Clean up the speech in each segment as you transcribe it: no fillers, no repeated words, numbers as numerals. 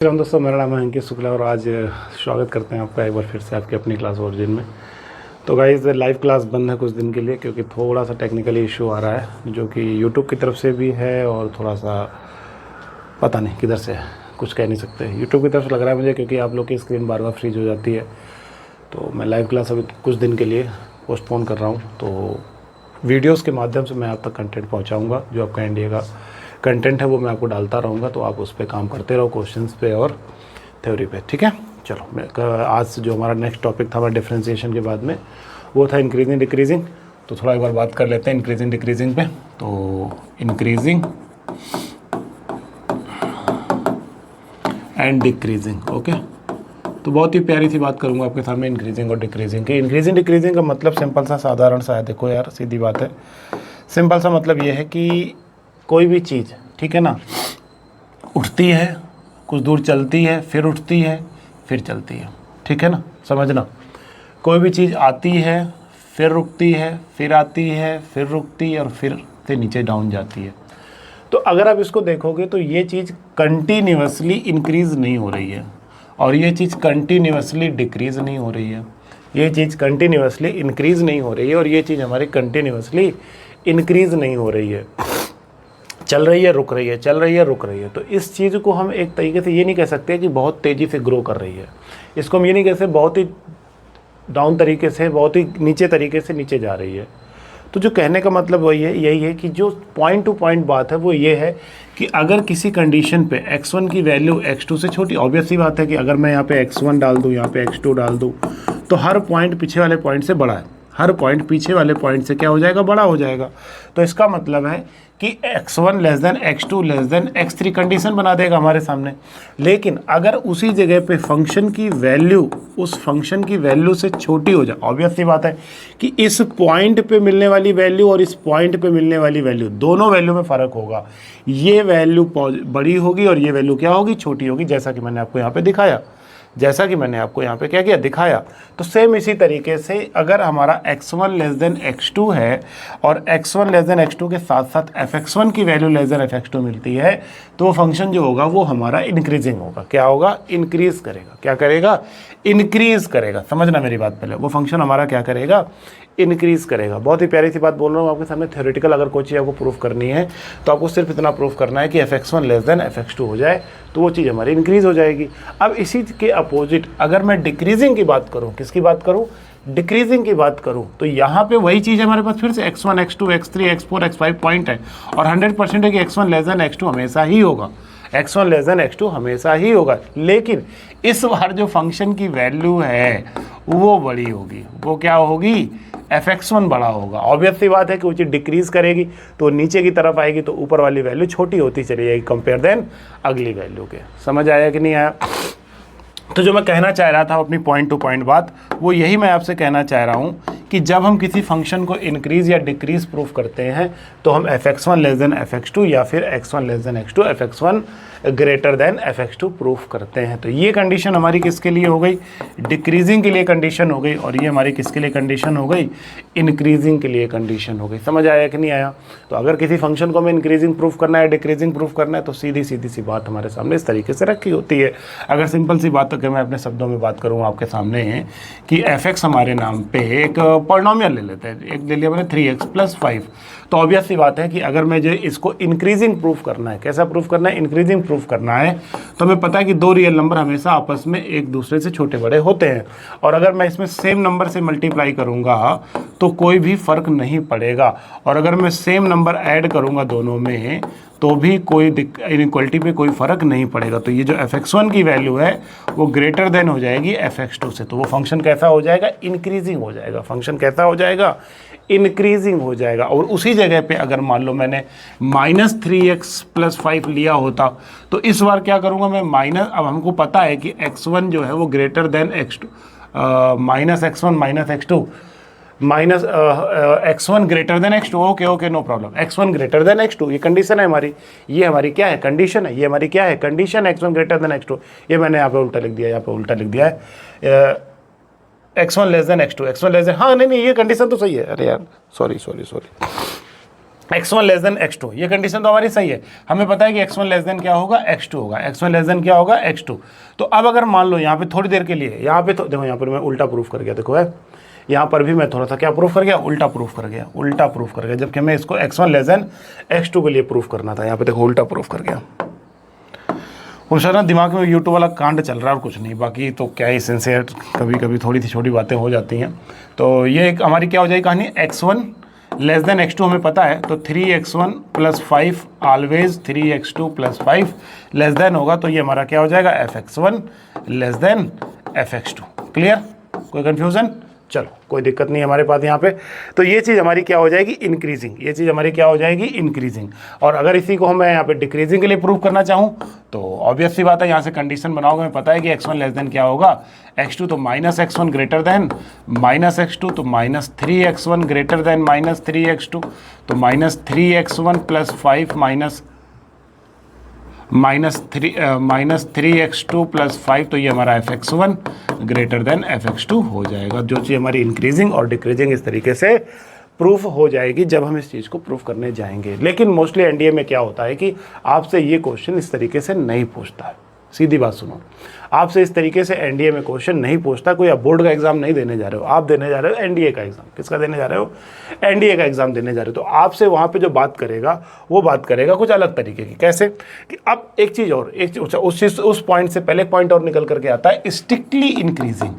राम दोस्तों, मेरा नाम है अंकित शुक्ला और आज स्वागत करते हैं आपका एक बार फिर से आपकी अपनी क्लास ओरिजिन में। तो गाइस, लाइव क्लास बंद है कुछ दिन के लिए क्योंकि थोड़ा सा टेक्निकली इशू आ रहा है जो कि यूट्यूब की तरफ से भी है और थोड़ा सा पता नहीं किधर से है, कुछ कह नहीं सकते। यूट्यूब की तरफ से लग रहा है मुझे क्योंकि आप लोग की स्क्रीन बार बार फ्रीज हो जाती है। तो मैं लाइव क्लास अभी कुछ दिन के लिए पोस्टपोन कर रहा हूँ। तो वीडियोज़ के माध्यम से मैं आप तक कंटेंट पहुँचाऊँगा। जो आपका इंडिया का कंटेंट है वो मैं आपको डालता रहूँगा, तो आप उस पर काम करते रहो, क्वेश्चंस पे और थ्योरी पे। ठीक है, चलो मैं आज जो हमारा नेक्स्ट टॉपिक था हमारा डिफरेंशिएशन के बाद में वो था इंक्रीजिंग डिक्रीजिंग। तो थोड़ा एक बार बात कर लेते हैं इंक्रीजिंग डिक्रीजिंग पे। तो इंक्रीजिंग एंड डिक्रीजिंग, ओके। तो बहुत ही प्यारी सी बात करूँगा आपके सामने इंक्रीजिंग और डिक्रीजिंग की। इंक्रीजिंग डिक्रीजिंग का मतलब सिंपल सा साधारण सा है। देखो यार, सीधी बात है, सिंपल सा मतलब ये है कि कोई भी चीज़, ठीक है ना, उठती है, कुछ दूर चलती है, फिर उठती है, फिर चलती है, ठीक है ना, समझना। कोई भी चीज़ आती है, फिर रुकती है, फिर आती है, फिर रुकती है और फिर से नीचे डाउन जाती है। तो अगर आप इसको देखोगे तो ये चीज़ कंटिन्यूअसली इंक्रीज़ नहीं हो रही है और ये चीज़ कंटिन्यूअसली डिक्रीज़ नहीं हो रही है। ये चीज़ कंटिन्यूअसली इंक्रीज़ नहीं हो रही है और ये चीज़ हमारी कंटिन्यूअसली इंक्रीज़ नहीं हो रही है। चल रही है, रुक रही है, चल रही है, रुक रही है। तो इस चीज़ को हम एक तरीके से ये नहीं कह सकते कि बहुत तेज़ी से ग्रो कर रही है। इसको हम ये नहीं कह सकते बहुत ही डाउन तरीके से, बहुत ही नीचे तरीके से नीचे जा रही है। तो जो कहने का मतलब वही है, यही है कि जो पॉइंट टू पॉइंट बात है वो ये है कि अगर किसी कंडीशन पे x1 की वैल्यू x2 से छोटी, ऑब्वियस सी बात है कि अगर मैं यहाँ पे x1 डाल दूँ, यहाँ पे x2 डाल दूँ, तो हर पॉइंट पीछे वाले पॉइंट से बड़ा है। हर पॉइंट पीछे वाले पॉइंट से क्या हो जाएगा, बड़ा हो जाएगा। तो इसका मतलब है कि x1 less than x2 less than x3 condition बना देगा हमारे सामने। लेकिन अगर उसी जगह पे फंक्शन की वैल्यू उस फंक्शन की वैल्यू से छोटी हो जाए, ऑब्वियस सी बात है कि इस पॉइंट पे मिलने वाली वैल्यू और इस पॉइंट पे मिलने वाली वैल्यू, दोनों वैल्यू में फ़र्क होगा। ये वैल्यू बड़ी होगी और ये वैल्यू क्या होगी, छोटी होगी, जैसा कि मैंने आपको यहाँ पे दिखाया, जैसा कि मैंने आपको यहाँ पे क्या किया, दिखाया। तो सेम इसी तरीके से अगर हमारा x1 लेस देन x2 है और x1 लेस देन x2 के साथ साथ fx1 की वैल्यू लेस देन fx2 मिलती है, तो वो फंक्शन जो होगा वो हमारा इंक्रीजिंग होगा। क्या होगा, इंक्रीज करेगा। क्या करेगा, इंक्रीज करेगा। समझना मेरी बात पहले, वो फंक्शन हमारा क्या करेगा, इंक्रीज करेगा। बहुत ही प्यारी सी बात बोल रहा हूँ आपके सामने। थ्योरेटिकल अगर कोई चीज़ आपको प्रूफ करनी है तो आपको सिर्फ इतना प्रूफ करना है कि fx1 लेस देन fx2 हो जाए तो वो चीज़ हमारी इंक्रीज हो जाएगी। अब इसी के अपोजिट अगर मैं डिक्रीजिंग की बात करूँ, किसकी बात करूँ, डिक्रीजिंग की बात करूँ, तो यहाँ पे वही चीज़ हमारे पास फिर से x1 x2 x3 x4 x5 point है और 100% है कि x1 लेस देन x2 हमेशा ही होगा। x1 लेस देन x2 हमेशा ही होगा। लेकिन इस बार जो फंक्शन की वैल्यू है वो बड़ी होगी। वो क्या होगी, fx1 बड़ा होगा। ऑब्वियस सी बात है कि वो चीज़ डिक्रीज करेगी तो नीचे की तरफ आएगी, तो ऊपर वाली वैल्यू छोटी होती चली जाएगी कंपेयर देन अगली वैल्यू के। समझ आया कि नहीं आया? तो जो मैं कहना चाह रहा था अपनी पॉइंट टू पॉइंट बात, वो यही मैं आपसे कहना चाह रहा हूँ कि जब हम किसी फंक्शन को इंक्रीज या डिक्रीज प्रूफ करते हैं तो हम fx1 लेस देन fx2 या फिर x1 less than x2 fx1 greater than fx2 proof करते हैं। तो ये कंडीशन हमारी किसके लिए हो गई, डिक्रीजिंग के लिए कंडीशन हो गई, और ये हमारी किसके लिए कंडीशन हो गई, इंक्रीजिंग के लिए कंडीशन हो गई। समझ आया कि नहीं आया? तो अगर किसी फंक्शन को हमें इंक्रीजिंग प्रूफ करना है, डिक्रीजिंग प्रूफ करना है, तो सीधी सी बात हमारे सामने इस तरीके से रखी होती है। अगर सिंपल सी बात अगर मैं अपने शब्दों में बात करूँ आपके सामने कि fx हमारे नाम पे एक पॉलिनोमियल ले लेते हैं, एक ले लिया मैंने 3x + 5। तो ऑब्वियस सी बात है कि अगर मैं जो इसको इंक्रीजिंग प्रूफ करना है, कैसा प्रूफ करना है, इंक्रीजिंग प्रूफ करना है, तो हमें पता है कि दो रियल नंबर हमेशा आपस में एक दूसरे से छोटे बड़े होते हैं। और अगर मैं इसमें सेम नंबर से मल्टीप्लाई करूंगा तो कोई भी फर्क नहीं पड़ेगा, और अगर मैं सेम नंबर ऐड करूंगा दोनों में तो भी कोई इनइक्वलिटी पे कोई फ़र्क नहीं पड़ेगा। तो ये जो fx1 की वैल्यू है वो ग्रेटर देन हो जाएगी fx2 से, तो वो फंक्शन कैसा हो जाएगा, इंक्रीजिंग हो जाएगा। फंक्शन कैसा हो जाएगा, इंक्रीजिंग हो जाएगा। और उसी जगह पे अगर मान लो मैंने -3x + 5 लिया होता तो इस बार क्या करूँगा मैं, माइनस, अब हमको पता है कि x1 जो है वो greater than x2, -x1 - x2 minus x1 greater than x2। Okay no problem, x1 greater than x2 ये कंडीशन है हमारी। ये हमारी क्या है, कंडीशन है। ये हमारी क्या है, condition, x1 greater than x2। ये मैंने यहाँ पे उल्टा लिख दिया, यहाँ पे उल्टा लिख दिया है, x1 less than x2, x1 less than, हाँ नहीं ये कंडीशन तो सही है। अरे यार sorry, x1 less than x2, ये कंडीशन तो हमारी सही है। हमें पता है कि x1 लेस देन क्या होगा, x2 होगा, x1 लेस देन क्या होगा, x2। तो अब अगर मान लो यहाँ पे थोड़ी देर के लिए, यहाँ पे तो देखो, यहाँ पर मैं उल्टा प्रूफ कर गया, देखो है, यहाँ पर भी मैं थोड़ा सा क्या प्रूफ कर गया, उल्टा प्रूफ कर गया, उल्टा प्रूफ कर गया, जबकि मैं इसको x1 लेस देन x2 के लिए प्रूफ करना था, यहाँ पे देखो उल्टा प्रूफ कर गया। उनसे ना दिमाग में यूट्यूब वाला कांड चल रहा है और कुछ नहीं, बाकी तो क्या ही सिंसियर, कभी कभी थोड़ी सी छोटी बातें हो जाती हैं। तो ये एक हमारी क्या हो जाएगी कहानी, x1 लेस देन x2 हमें पता है, तो 3x1 plus 5 always 3x2 plus 5 less than होगा, तो ये हमारा क्या हो जाएगा, fx1 less than fx2। Clear, कोई कन्फ्यूज़न? चलो कोई दिक्कत नहीं हमारे पास यहाँ पे। तो ये चीज़ हमारी क्या हो जाएगी, इंक्रीजिंग, ये चीज़ हमारी क्या हो जाएगी, इंक्रीजिंग। और अगर इसी को मैं यहाँ पे डिक्रीजिंग के लिए प्रूव करना चाहूँ तो ऑब्वियस सी बात है, यहाँ से कंडीशन बनाओगे, हमें पता है कि x1 लेस देन क्या होगा, x2, तो minus x1 greater then minus x2, तो minus 3x1 greater than minus 3x2, तो minus 3x1 plus 5 minus 3x2 plus 5, तो ये हमारा fx1 ग्रेटर देन fx2 हो जाएगा। जो चीज़ हमारी इंक्रीजिंग और डिक्रीजिंग इस तरीके से प्रूफ हो जाएगी जब हम इस चीज़ को प्रूफ करने जाएंगे। लेकिन मोस्टली एनडीए में क्या होता है कि आपसे ये क्वेश्चन इस तरीके से नहीं पूछता है, सीधी बात सुनो, आपसे इस तरीके से एनडीए में क्वेश्चन नहीं पूछता। कोई आप बोर्ड का एग्जाम नहीं देने जा रहे हो, आप देने जा रहे हो एनडीए का एग्जाम। किसका देने जा रहे हो, एनडीए का एग्जाम देने जा रहे हो। तो आपसे वहाँ पे जो बात करेगा वो बात करेगा कुछ अलग तरीके की। कैसे कि अब एक चीज़ और, एक उस पॉइंट से पहले पॉइंट और निकल करके आता है, स्ट्रिक्टली इंक्रीजिंग,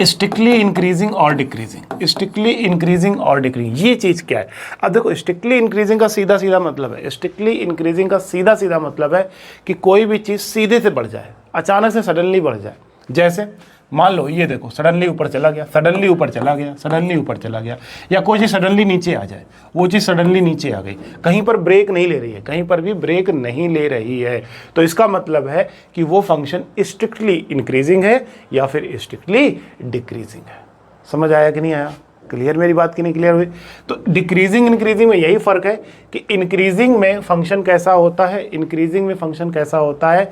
स्ट्रिक्टली इंक्रीजिंग और डिक्रीजिंग, स्ट्रिक्टली इंक्रीजिंग और डिक्रीजिंग, ये चीज़ क्या है। अब देखो, स्ट्रिक्टली इंक्रीजिंग का सीधा सीधा मतलब है, स्ट्रिक्टली इंक्रीजिंग का सीधा सीधा मतलब है कि कोई भी चीज़ सीधे से बढ़ जाए, अचानक से सडनली बढ़ जाए। जैसे मान लो ये देखो, सडनली ऊपर चला गया, सडनली ऊपर चला गया, सडनली ऊपर चला गया, या कोई चीज़ सडनली नीचे आ जाए, वो चीज़ सडनली नीचे आ गई, कहीं पर ब्रेक नहीं ले रही है, कहीं पर भी ब्रेक नहीं ले रही है, तो इसका मतलब है कि वो फंक्शन स्ट्रिक्टली इंक्रीजिंग है या फिर स्ट्रिक्टली डिक्रीजिंग है। समझ आया कि नहीं आया? क्लियर मेरी बात की नहीं क्लियर हुई? तो डिक्रीजिंग इंक्रीजिंग में यही फ़र्क है कि इंक्रीजिंग में फंक्शन कैसा होता है, इंक्रीजिंग में फंक्शन कैसा होता है,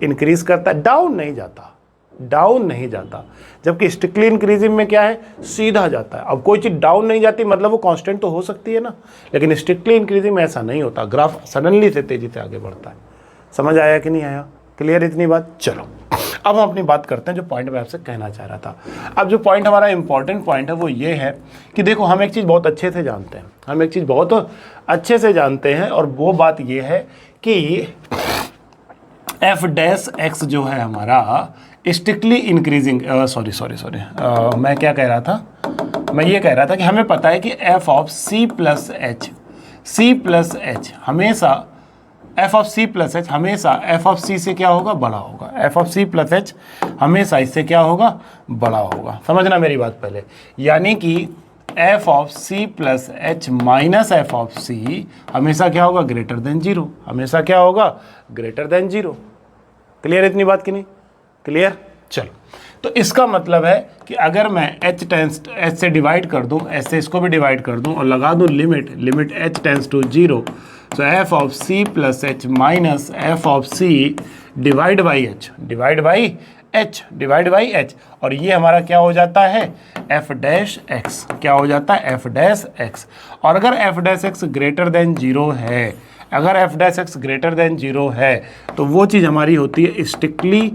इंक्रीज करता है, डाउन नहीं जाता, डाउन नहीं जाता। जबकि स्ट्रिक्टली इंक्रीजिंग में क्या है, सीधा जाता है। अब कोई चीज़ डाउन नहीं जाती मतलब वो कांस्टेंट तो हो सकती है ना, लेकिन स्ट्रिक्टली इंक्रीजिंग में ऐसा नहीं होता, ग्राफ सडनली से तेज़ी से आगे बढ़ता है। समझ आया कि नहीं आया? क्लियर इतनी बात? चलो अब हम अपनी बात करते हैं, जो पॉइंट मैं आपसे कहना चाह रहा था। अब जो पॉइंट हमारा इंपॉर्टेंट पॉइंट है वो ये है कि देखो, हम एक चीज़ बहुत अच्छे से जानते हैं, हम एक चीज़ बहुत अच्छे से जानते हैं, और वो बात ये है कि एफ डैश एक्स जो है हमारा स्ट्रिक्टली इंक्रीजिंग, मैं क्या कह रहा था, मैं ये कह रहा था कि हमें पता है कि F of C plus H हमेशा, F of C plus H हमेशा एफ ऑफ सी से क्या होगा, बड़ा होगा। F of C plus H हमेशा इससे क्या होगा, बड़ा होगा। समझना मेरी बात पहले, यानी कि F of C plus H minus F of C हमेशा क्या होगा, ग्रेटर देन जीरो, हमेशा क्या होगा, ग्रेटर देन जीरो। क्लियर इतनी बात की नहीं? क्लियर? चलो, तो इसका मतलब है कि अगर मैं एच से डिवाइड कर दूं, एच से इसको भी डिवाइड कर दूं और लगा दूं limit H tends to zero, तो F of C plus H minus F of C divide by H, और ये हमारा क्या हो जाता है, एफ डैश एक्स। क्या हो जाता है, एफ डैश एक्स। और अगर F dash x greater than zero है, अगर F dash x greater than zero है, तो वो चीज़ हमारी होती है स्ट्रिक्टली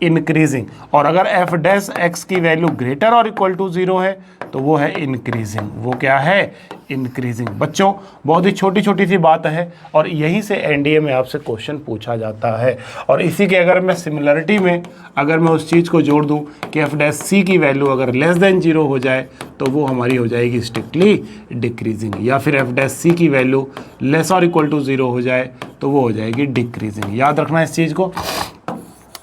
इंक्रीजिंग। और अगर एफ डैश एक्स की वैल्यू ग्रेटर और इक्वल टू जीरो है, तो वो है इंक्रीजिंग। वो क्या है, इंक्रीजिंग। बच्चों, बहुत ही छोटी छोटी सी बात है, और यहीं से एनडीए में आपसे क्वेश्चन पूछा जाता है। और इसी के अगर मैं सिमिलरिटी में अगर मैं उस चीज़ को जोड़ दूं कि एफ डैश सी की वैल्यू अगर लेस देन जीरो हो जाए, तो वो हमारी हो जाएगी स्ट्रिक्टली डिक्रीजिंग, या फिर एफ डैश सी की वैल्यू लेस और इक्वल टू जीरो हो जाए, तो वो हो जाएगी डिक्रीजिंग। याद रखना इस चीज़ को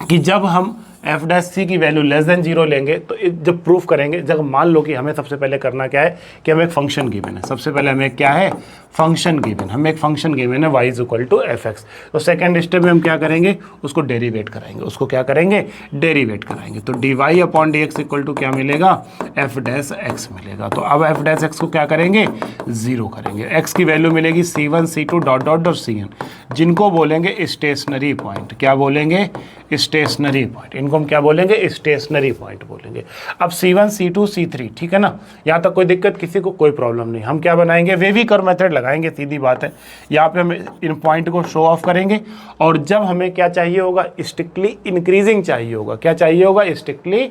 कि जब हम एफ डैश सी की वैल्यू लेस देन जीरो लेंगे, तो जब प्रूफ करेंगे, जब मान लो कि हमें सबसे पहले करना क्या है कि हमें एक फंक्शन गिवन है, सबसे पहले हमें क्या है, फंक्शन गिवन, हमें एक फंक्शन गिवन है y is equal to f x. तो सेकेंड स्टेप में हम क्या करेंगे, उसको डेरिवेट कराएंगे, उसको क्या करेंगे, डेरिवेट कराएंगे। तो d y upon d x equal to क्या मिलेगा, एफ डैश एक्स मिलेगा। तो अब एफ डैश एक्स को क्या करेंगे, 0 करेंगे। एक्स की वैल्यू मिलेगी C1 C2 dot dot dot Cn, जिनको बोलेंगे स्टेशनरी पॉइंट। क्या बोलेंगे, स्टेशनरी पॉइंट। इनको हम क्या बोलेंगे, स्टेशनरी पॉइंट बोलेंगे। अब C1 C2 C3, ठीक है ना, यहाँ तक कोई दिक्कत किसी को, कोई प्रॉब्लम नहीं। हम क्या बनाएंगे, वेवी कर्व मेथड लगाएंगे, सीधी बात है। यहाँ पे हम इन पॉइंट को शो ऑफ करेंगे, और जब हमें क्या चाहिए होगा, स्ट्रिक्टली इंक्रीजिंग चाहिए होगा। क्या चाहिए होगा, स्ट्रिक्टली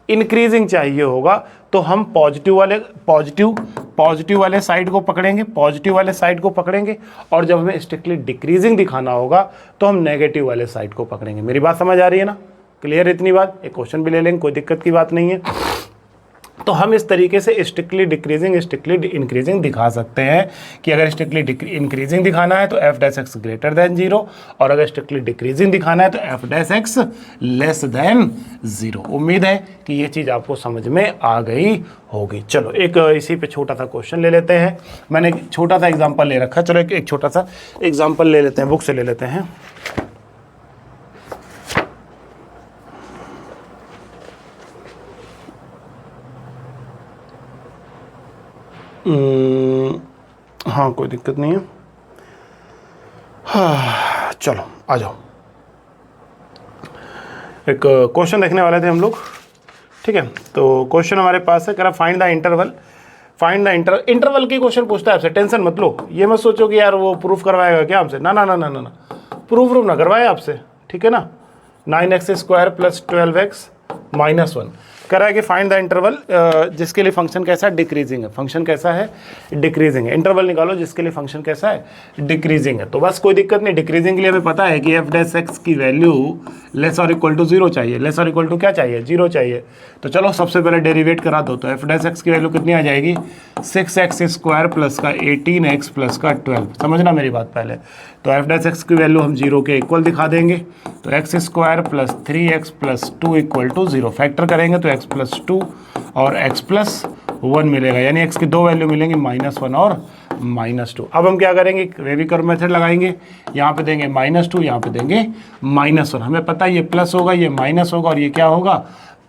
इंक्रीजिंग चाहिए होगा, तो हम पॉजिटिव वाले साइड को पकड़ेंगे, पॉजिटिव वाले साइड को पकड़ेंगे। और जब हमें स्ट्रिक्टली डिक्रीजिंग दिखाना होगा तो हम नेगेटिव वाले साइड को पकड़ेंगे। मेरी बात समझ आ रही है ना, क्लियर इतनी बात। एक क्वेश्चन भी ले लेंगे, कोई दिक्कत की बात नहीं है। तो हम इस तरीके से स्ट्रिक्टली डिक्रीजिंग स्ट्रिक्टली इंक्रीजिंग दिखा सकते हैं कि अगर स्ट्रिक्टली इंक्रीजिंग दिखाना है तो F dash x greater than 0, और अगर स्ट्रिक्टली डिक्रीजिंग दिखाना है तो F dash x less than 0। उम्मीद है कि ये चीज़ आपको समझ में आ गई होगी। चलो एक इसी पे छोटा सा क्वेश्चन ले लेते हैं। मैंने एक छोटा सा एग्जाम्पल ले रखा है, चलो एक छोटा सा एग्जाम्पल ले लेते हैं, बुक से ले लेते हैं। हाँ कोई दिक्कत नहीं है। हाँ चलो आ जाओ, एक क्वेश्चन देखने वाले थे हम लोग, ठीक है। तो क्वेश्चन हमारे पास है, कह रहा फाइंड द इंटरवल, इंटरवल की क्वेश्चन पूछता है आपसे। टेंशन मत लो, ये मत सोचो कि यार वो प्रूफ करवाएगा क्या हमसे, ना ना ना ना ना ना, प्रूफ ना करवाए आपसे, ठीक है ना। 9x² + 12x - 1 कह रहा है कि फाइंड द इंटरवल जिसके लिए फंक्शन कैसा है, डिक्रीजिंग है। फंक्शन कैसा है, डिक्रीजिंग है। इंटरवल निकालो जिसके लिए फंक्शन कैसा है, डिक्रीजिंग है। तो बस कोई दिक्कत नहीं, डिक्रीजिंग के लिए हमें पता है कि एफ डैश एक्स की वैल्यू लेस और इक्वल टू 0 चाहिए, लेस और इक्वल टू क्या चाहिए, 0 चाहिए। तो चलो सबसे पहले डेरिवेट करा दो। तो एफ डैश एक्स की वैल्यू कितनी आ जाएगी, 6x² + 18x + 12। समझना मेरी बात पहले। तो एफ डैश एक्स की वैल्यू हम 0 के इक्वल दिखा देंगे। तो x² + 3x + 2 = 0। फैक्टर करेंगे तो x + 2 और x + 1 मिलेगा, यानी x की दो वैल्यू मिलेंगी, -1 और -2। अब हम क्या करेंगे, वेवी कर्व मेथड लगाएंगे। यहाँ पे देंगे -2, यहाँ पे देंगे -1। हमें पता है ये प्लस होगा, ये माइनस होगा, और ये क्या होगा,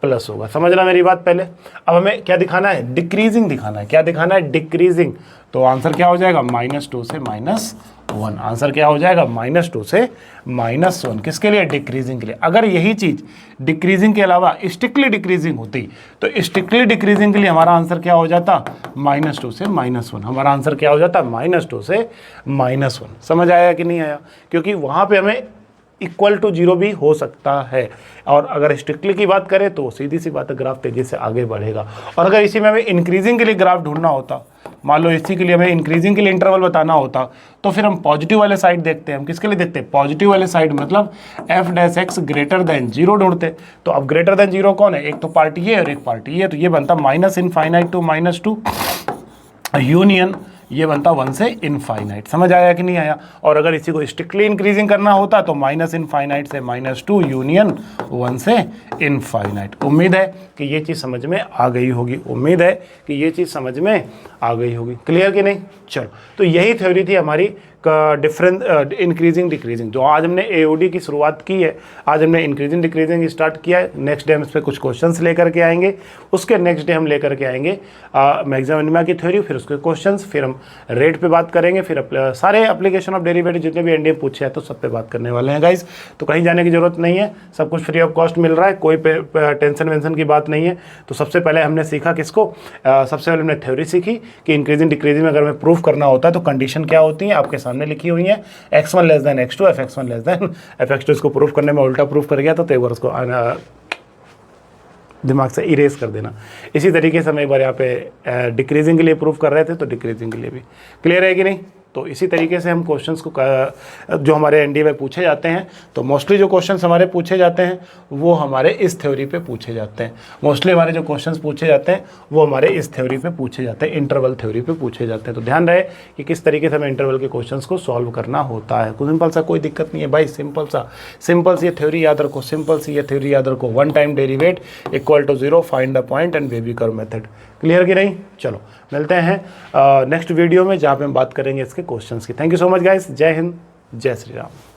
प्लस होगा। समझना मेरी बात पहले। अब हमें क्या दिखाना है, डिक्रीजिंग दिखाना है। क्या दिखाना है, डिक्रीजिंग। तो आंसर क्या हो जाएगा, -2 से -1। आंसर क्या हो जाएगा, -2 से -1। किसके लिए, डिक्रीजिंग के लिए। अगर यही चीज़ डिक्रीजिंग के अलावा स्ट्रिक्टली डिक्रीजिंग होती तो स्ट्रिक्टली डिक्रीजिंग के लिए हमारा आंसर क्या हो जाता, -2 से -1। हमारा आंसर क्या हो जाता, -2 से -1। समझ आया कि नहीं आया, क्योंकि वहाँ पे हमें इक्वल टू 0 भी हो सकता है। और अगर स्ट्रिक्टली की बात करें तो सीधी सी बात है, ग्राफ तेजी से आगे बढ़ेगा। और अगर इसी में हमें इंक्रीजिंग के लिए ग्राफ ढूंढना होता, मान लो इसी के लिए हमें इंक्रीजिंग के लिए इंटरवल बताना होता, तो फिर हम पॉजिटिव वाले साइड देखते हैं। हम किसके लिए देखते हैं, पॉजिटिव वाले साइड, मतलब F dash x greater than 0 ढूंढते। तो अब ग्रेटर देन 0 कौन है, एक तो पार्टी ये और एक पार्टी ये, तो ये बनता -∞ to -2 यूनियन, ये बनता 1 से इनफाइनाइट। समझ आया कि नहीं आया। और अगर इसी को स्ट्रिक्टली इंक्रीजिंग करना होता तो -∞ से -2 यूनियन 1 से इनफाइनाइट। उम्मीद है कि ये चीज़ समझ में आ गई होगी, उम्मीद है कि ये चीज़ समझ में आ गई होगी। क्लियर कि नहीं। चलो, तो यही थ्योरी थी हमारी का डिफरेंस इंक्रीजिंग डिक्रीजिंग। जो आज हमने एओडी की शुरुआत की है, आज हमने इंक्रीजिंग डिक्रीजिंग स्टार्ट किया है। नेक्स्ट डे हम इस पर कुछ क्वेश्चंस लेकर के आएंगे। उसके नेक्स्ट डे हम लेकर के आएंगे मैक्सिमम मिनिमा की थ्योरी, फिर उसके क्वेश्चंस, फिर हम रेट पे बात करेंगे, फिर सारे एप्लीकेशन ऑफ डेरिवेटिव जितने भी एनडीए पूछे हैं तो सब पे बात करने वाले हैं गाइस। तो कहीं जाने की जरूरत नहीं है, सब कुछ फ्री ऑफ कॉस्ट मिल रहा है, कोई टेंशन वेंशन की बात नहीं है। तो सबसे पहले हमने सीखा किसको, सबसे पहले हमने थ्योरी सीखी कि इंक्रीजिंग डिक्रीजिंग में अगर हमें प्रूफ करना होता है तो कंडीशन क्या होती है, आपके सामने लिखी हुई है। x1 less than x2, fx1 less than fx2। इसको प्रूफ करने में उल्टा प्रूफ कर गया तो एक बार उसको दिमाग से इरेज कर देना। इसी तरीके से हम एक बार यहाँ पे डिक्रीजिंग के लिए प्रूफ कर रहे थे, तो डिक्रीजिंग के लिए भी क्लियर है कि नहीं। तो इसी तरीके से हम क्वेश्चंस को जो हमारे एनडीए में पूछे जाते हैं, तो मोस्टली जो क्वेश्चंस हमारे पूछे जाते हैं वो हमारे इस थ्योरी पे पूछे जाते हैं। मोस्टली हमारे जो क्वेश्चंस पूछे जाते हैं वो हमारे इस थ्योरी पे पूछे जाते हैं, इंटरवल थ्योरी पे पूछे जाते हैं। तो ध्यान रहे कि किस तरीके से हमें इंटरवल के क्वेश्चंस को सॉल्व करना होता है। सिंपल सा, कोई दिक्कत नहीं है भाई, सिंपल सी ये थ्योरी याद रखो, सिंपल सी ये थ्योरी याद रखो। 1 time derivate equal to 0, find the point and baby curve method. Clear कि नहीं? चलो मिलते हैं नेक्स्ट वीडियो में, जहाँ पे हम बात करेंगे इसके क्वेश्चंस की। Thank you so much guys. जय हिंद, जय श्री राम।